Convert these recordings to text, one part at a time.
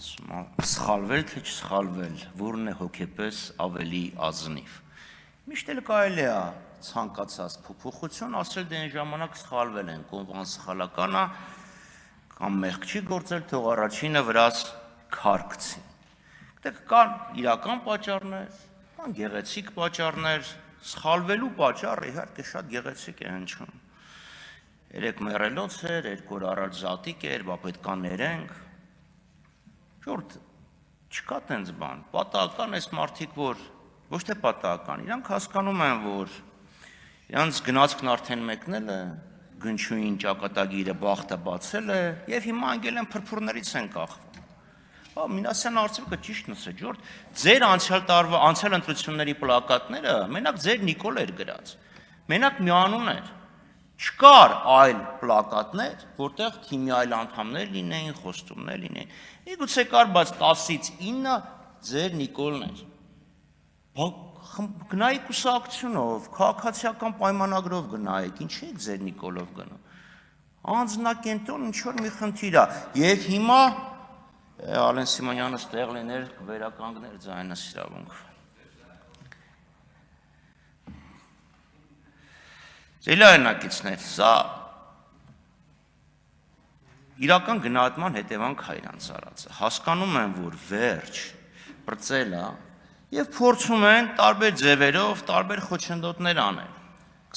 Սխալվել թե չսխալվել, որն է հոգեպես ավելի ազնիվ։ Միշտ էլ կարելի է ցանկացած փոփոխություն ասել դե այն ժամանակ սխալվել են, կամ անսխալական է, կամ մեղք չի գործել, թող առաջինը վրաս քար գցի։ Դե կան իրական պատճառներ, կան գեղեցիկ պատճառներ, սխալվելու պատճառը իհարկե շատ գեղեցիկ է հնչում։ Երեք մեռելոց էր, 2 օր առաջ զատիկ էր, բա պետք է ներենք։ Շուրջ չկա տենց բան, պատահական այս մարդիկ, որ ոչ թե պատահական, իրանք հասկանում են, որ իրանց գնացքն արդեն մեկնել է, գնչուին ճակատագիրը բախտը բացել է, եւ հիմա անգել են փրփուրներից են կախվում։ Մինասյան արծիվը ճիշտն է, Ջորջ, ձեր անցյալ ընտրությունների պլակատները մենակ ձեր Նիկոլ էր գրած, մենակ մի անուն էր, չկար այլ պլակատներ, որտեղ թիմի այլ անդամներ լինեին, խոստումներ լինեին, միգուցե կար, բայց 10-ից 9 ձեր Նիկոլն էր, գնայի կուսակցությունով, քաղաքացիական պայմանագրով գնայիք, ինչի եք ձեր Նիկոլով գնում, անձնակենտրոն ինչ-որ մի խնդիր է, եւ հիմա Ալեն Սիմոնյանը ստեղ լիներ վերականգներ ձայնս իրավունք։ Ձելայնակիցներ, սա իրական գնահատման հետևանք հայրանց արածը, հասկանում են, որ վերջ բրծել է եւ փորձում են տարբեր ձևերով, տարբեր խոչընդոտներ անել։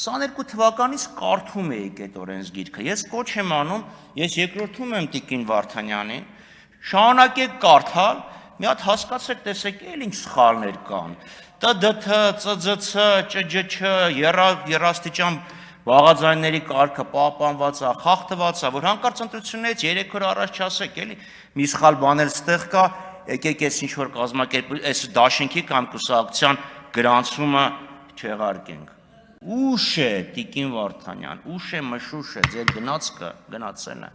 22 թվականից կարդում էի այդ օրենսգիրքը, ես կոչ եմ անում, ես երկրորդում եմ Տիկին Վարդանյանին, շարունակեք կարդալ, մի հատ հասկացեք, տեսեք, էլ ինչ սխալներ կան։ ՏԴԹ, ԾՁՑ, ՃՋՉ, երաստիճան բաղաձայնների կարգը պահպանված է, խախտված է, որ հանկարծ ընտրություններից 3 օր առաջ չասեք, էլի մի սխալ բան էլ ստեղ կա, եկեք այս ինչ որ կազմակերպել, այս դաշինքի կամ կուսակցության գրանցումը չեղարկենք։ Ուշ է Տիկին Վարդանյան, ուշ է մշուշ է, ձեր գնացքը գնացել է։